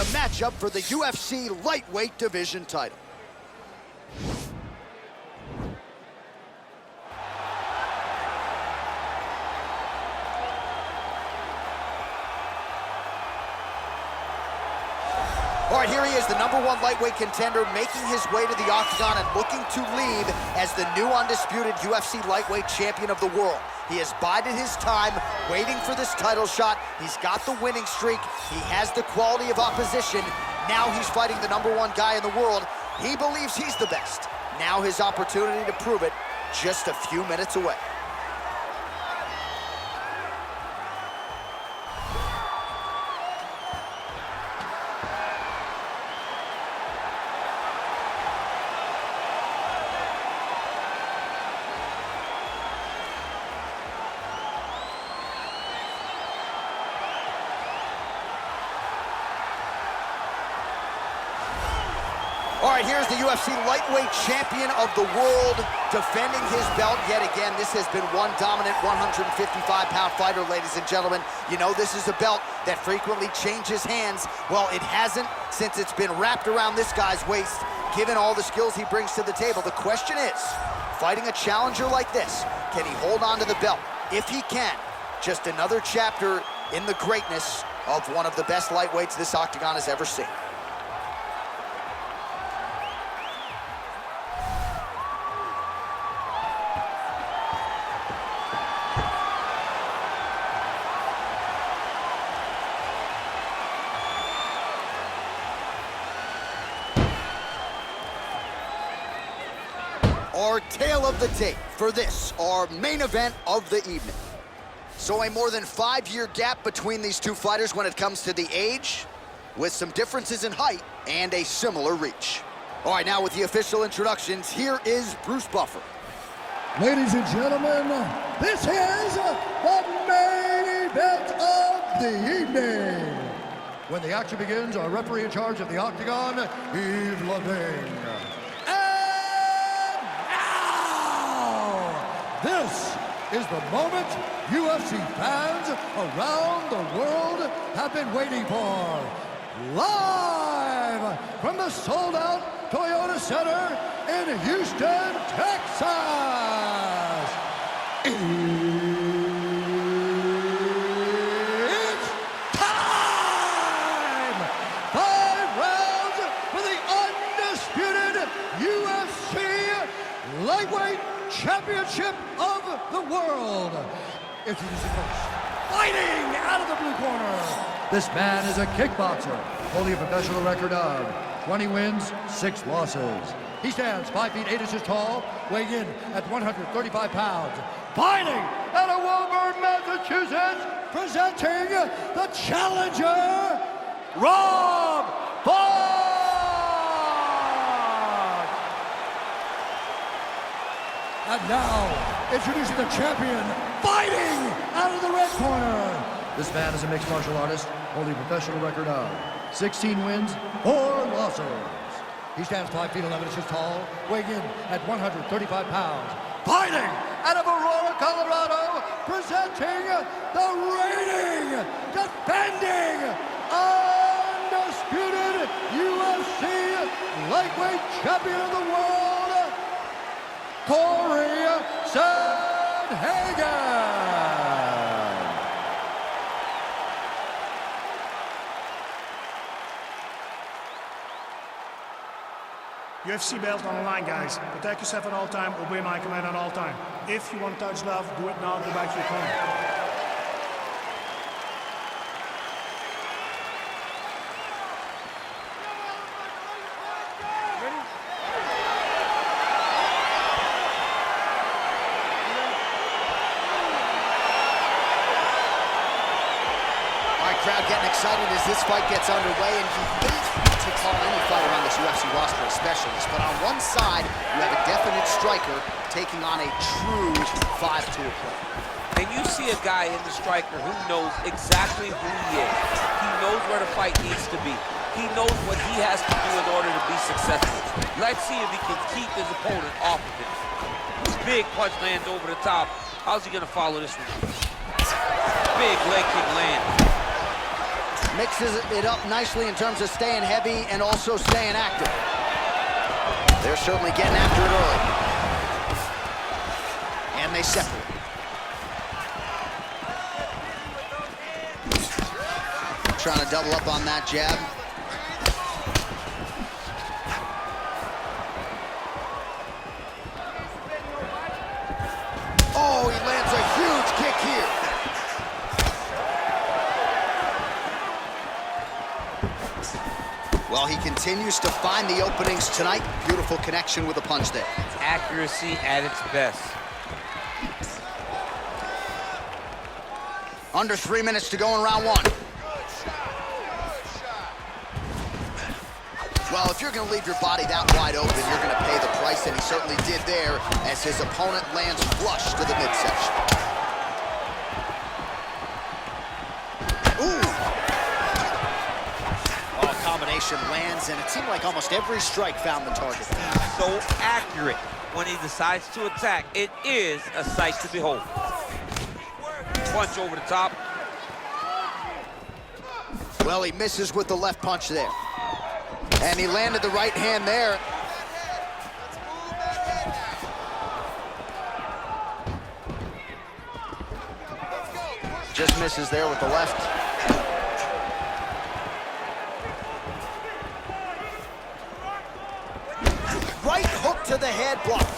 the matchup for the UFC lightweight division title. All right, here he is, the #1 lightweight contender, making his way to the octagon and looking to leave as the new undisputed UFC lightweight champion of the world. He has bided his time, waiting for this title shot. He's got the winning streak. He has the quality of opposition. Now he's fighting the #1 guy in the world. He believes he's the best. Now his opportunity to prove it, just a few minutes away. All right, here's the UFC lightweight champion of the world defending his belt yet again. This has been one dominant 155-pound fighter, ladies and gentlemen. You know, this is a belt that frequently changes hands. Well, it hasn't since it's been wrapped around this guy's waist. Given all the skills he brings to the table, the question is, fighting a challenger like this, can he hold on to the belt? If he can, just another chapter in the greatness of one of the best lightweights this octagon has ever seen. Our tale of the tape for this, our main event of the evening. So a more than 5-year gap between these two fighters when it comes to the age, with some differences in height and a similar reach. All right, now with the official introductions, here is Bruce Buffer. Ladies and gentlemen, this is the main event of the evening. When the action begins, our referee in charge of the octagon, Yves Levine. This is the moment UFC fans around the world have been waiting for. Live from the sold-out Toyota Center in Houston, Texas. It's time! 5 rounds for the undisputed UFC lightweight championship of the world. Introducing first, fighting out of the blue corner. This man is a kickboxer, holding a professional record of 20 wins, 6 losses. He stands 5 feet 8 inches tall, weighing in at 135 pounds. Fighting out of Woburn, Massachusetts, presenting the challenger, Rob Font. And now, introducing the champion, fighting out of the red corner. This man is a mixed martial artist, holding a professional record of 16 wins, 4 losses. He stands 5 feet 11 inches tall, weighing in at 135 pounds. Fighting out of Aurora, Colorado, presenting the reigning, defending, undisputed UFC lightweight champion of the world, Cory Sandhagen. UFC belt on the line, guys. Protect yourself at all time, obey my command at all time. If you want to touch love, do it now, go back to your corner. Crowd getting excited as this fight gets underway, and you hate to call any fighter on this UFC roster a specialist, but on one side, you have a definite striker taking on a true 5-tool player. And you see a guy in the striker who knows exactly who he is. He knows where the fight needs to be. He knows what he has to do in order to be successful. Let's see if he can keep his opponent off of him. Big punch lands over the top. How's he gonna follow this one? Big leg kick lands. Mixes it up nicely in terms of staying heavy and also staying active. They're certainly getting after it early. And they separate. Trying to double up on that jab. Oh, he lands a huge kick here. Well, he continues to find the openings tonight. Beautiful connection with a punch there. Accuracy at its best. Under 3 minutes to go in round one. Well, if you're going to leave your body that wide open, you're going to pay the price, and he certainly did there as his opponent lands flush to the midsection. Ooh! Oh, combination lands, and it seemed like almost every strike found the target. So accurate when he decides to attack. It is a sight to behold. Punch over the top. Well, he misses with the left punch there. And he landed the right hand there. Just misses there with the left. Right hook to the head, blocked.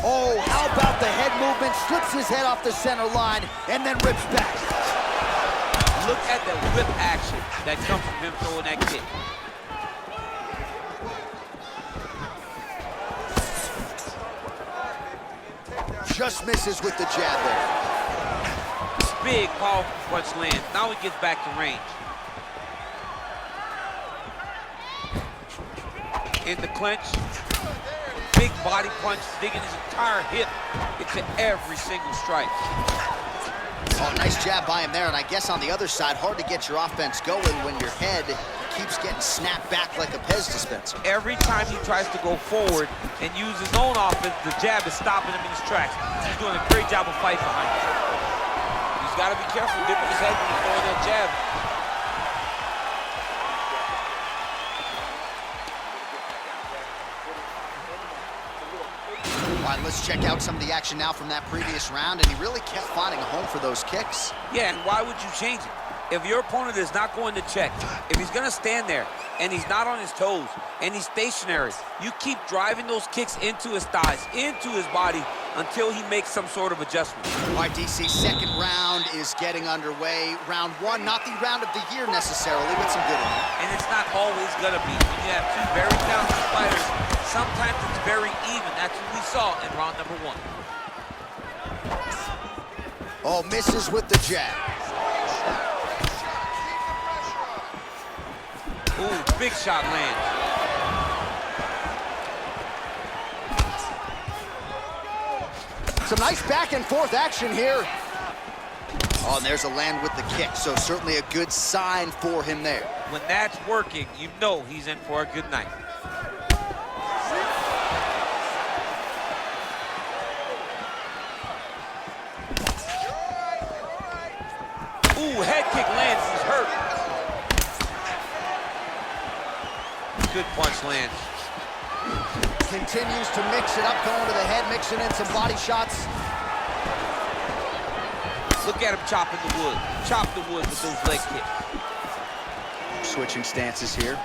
Oh, how about the head movement? Slips his head off the center line and then rips back. Look at the whip action that comes from him throwing that kick. Just misses with the jab there. Big, powerful punch lands. Now he gets back to range. In the clinch. Big body punch, digging his entire hip into every single strike. Oh, nice jab by him there, and I guess on the other side, hard to get your offense going when your head keeps getting snapped back like a Pez dispenser. Every time he tries to go forward and use his own offense, the jab is stopping him in his tracks. He's doing a great job of fighting behind him. He's got to be careful dipping his head when he's throwing that jab. All right, let's check out some of the action now from that previous round, and he really kept finding a home for those kicks. Yeah, and why would you change it? If your opponent is not going to check, if he's going to stand there and he's not on his toes and he's stationary, you keep driving those kicks into his thighs, into his body until he makes some sort of adjustment. All right, DC, second round is getting underway. Round one, not the round of the year necessarily, but some good in it. And it's not always going to be. When you have two very talented fighters, sometimes it's very even. That's what we saw in round number one. Oh, misses with the jab. Ooh, big shot lands. Some nice back and forth action here. Oh, and there's a land with the kick, so certainly a good sign for him there. When that's working, you know he's in for a good night. Ooh, head kick lands, he's hurt. Good punch lands. Continues to mix it up, going to the head, mixing in some body shots. Look at him chopping the wood. Chop the wood with those leg kicks. Switching stances here.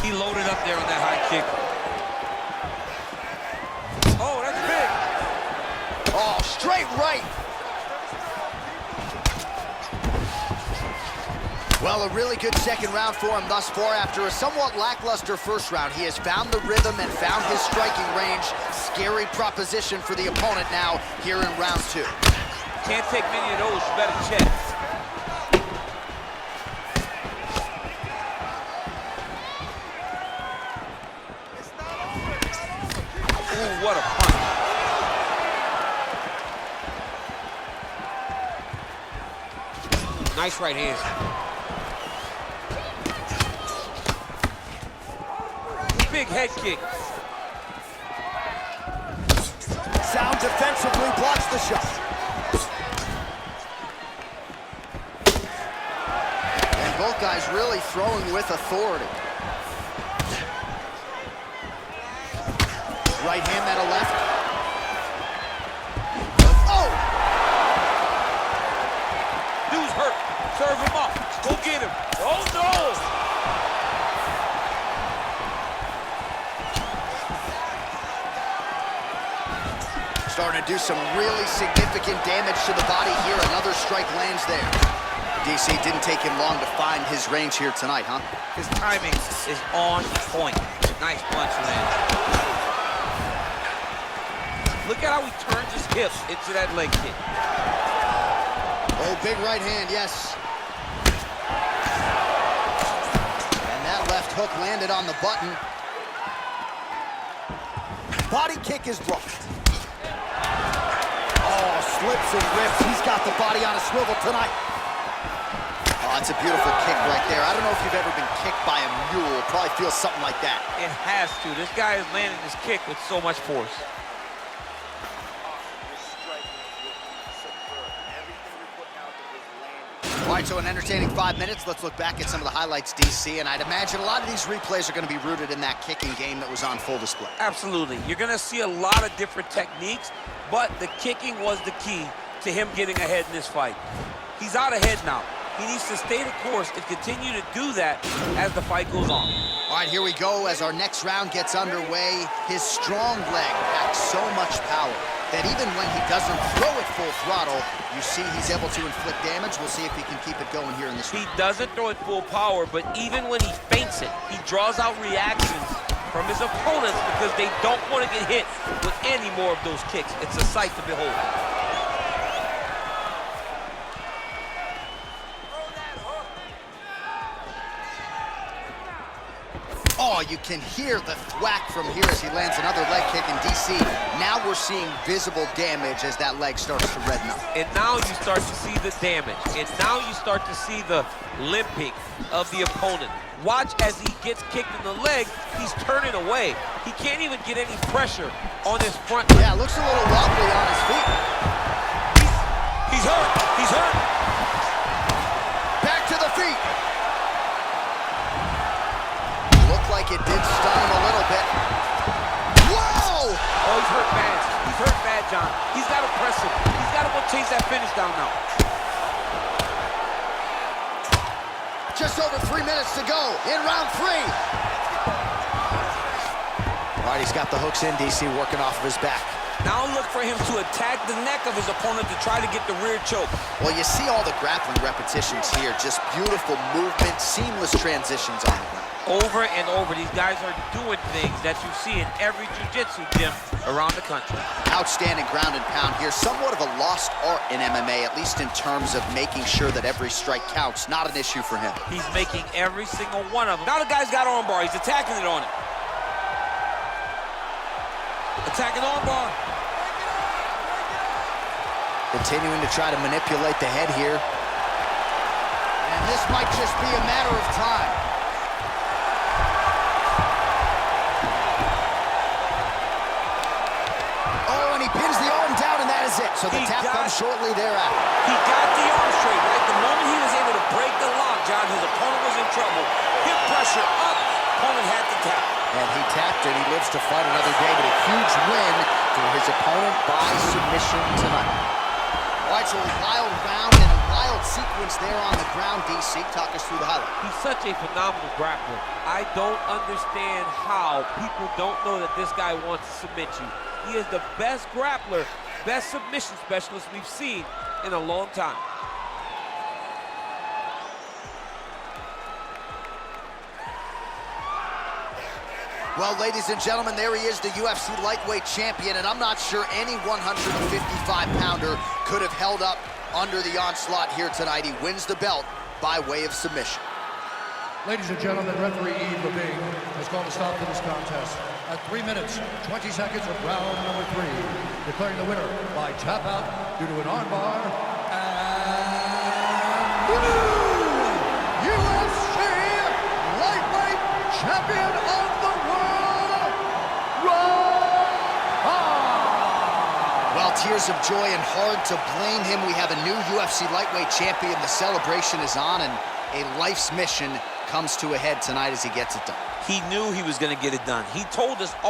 He loaded up there on that high kick. Oh, that's big. Oh, straight right. Well, a really good second round for him thus far. After a somewhat lackluster first round, he has found the rhythm and found his striking range. Scary proposition for the opponent now here in round two. Can't take many of those, you better check. Ooh, what a punch. Nice right hand. Big head kick. Sound defensively blocks the shot. Both guys really throwing with authority. Right hand, then a left. Oh! Dude's hurt. Serve him up. Go get him. Oh, no! Starting to do some really significant damage to the body here. Another strike lands there. DC didn't take him long to find his range here tonight, huh? His timing is on point. Nice punch land. Look at how he turns his hips into that leg kick. Oh, big right hand, yes. And that left hook landed on the button. Body kick is blocked. Oh, slips and rips. He's got the body on a swivel tonight. Oh, that's a beautiful kick right there. I don't know if you've ever been kicked by a mule. Probably feels something like that. It has to. This guy is landing this kick with so much force. All right, so an entertaining 5 minutes. Let's look back at some of the highlights, DC, and I'd imagine a lot of these replays are going to be rooted in that kicking game that was on full display. Absolutely. You're going to see a lot of different techniques, but the kicking was the key to him getting ahead in this fight. He's out ahead now. He needs to stay the course and continue to do that as the fight goes on. All right, here we go as our next round gets underway. His strong leg packs so much power that even when he doesn't throw it full throttle, you see he's able to inflict damage. We'll see if he can keep it going here in this round. He doesn't throw it full power, but even when he feints it, he draws out reactions from his opponents because they don't want to get hit with any more of those kicks. It's a sight to behold. Oh, you can hear the thwack from here as he lands another leg kick in DC. Now we're seeing visible damage as that leg starts to redden up. And now you start to see the damage. And now you start to see the limping of the opponent. Watch as he gets kicked in the leg, he's turning away. He can't even get any pressure on his front leg. Yeah, looks a little wobbly on his feet. He's hurt. He's hurt. Back to the feet. Looked like it did stun him a little bit. Whoa! Oh, he's hurt bad. He's hurt bad, John. He's got to press him. He's got to go chase that finish down now. Just over 3 minutes to go in round 3. All right, he's got the hooks in, DC, working off of his back. Now look for him to attack the neck of his opponent to try to get the rear choke. Well, you see all the grappling repetitions here. Just beautiful movement, seamless transitions on the ground. Over and over, these guys are doing things that you see in every jiu-jitsu gym around the country. Outstanding ground and pound here. Somewhat of a lost art in MMA, at least in terms of making sure that every strike counts. Not an issue for him. He's making every single one of them. Now the guy's got armbar. He's attacking it on it. Attacking armbar. Continuing to try to manipulate the head here. And this might just be a matter of time. Oh, and he pins the arm down, and that is it. So the tap comes shortly thereafter. He got the arm straight, right? The moment he was able to break the lock, John, his opponent was in trouble. Hip pressure up, opponent had to tap. And he tapped, and he lives to fight another day, but a huge win for his opponent by submission tonight. All right, so a wild round and a wild sequence there on the ground. DC, talk us through the highlight. He's such a phenomenal grappler. I don't understand how people don't know that this guy wants to submit you. He is the best grappler, best submission specialist we've seen in a long time. Well, ladies and gentlemen, there he is, the UFC lightweight champion, and I'm not sure any 155-pounder could have held up under the onslaught here tonight. He wins the belt by way of submission. Ladies and gentlemen, referee Yves Levine has called a stop to this contest at 3 minutes, 20 seconds of round number 3, declaring the winner by tap out due to an armbar and UFC lightweight champion of the world, Well, tears of joy and hard to blame him. We have a new UFC lightweight champion. The celebration is on, and a life's mission comes to a head tonight as he gets it done. He knew he was going to get it done. He told us all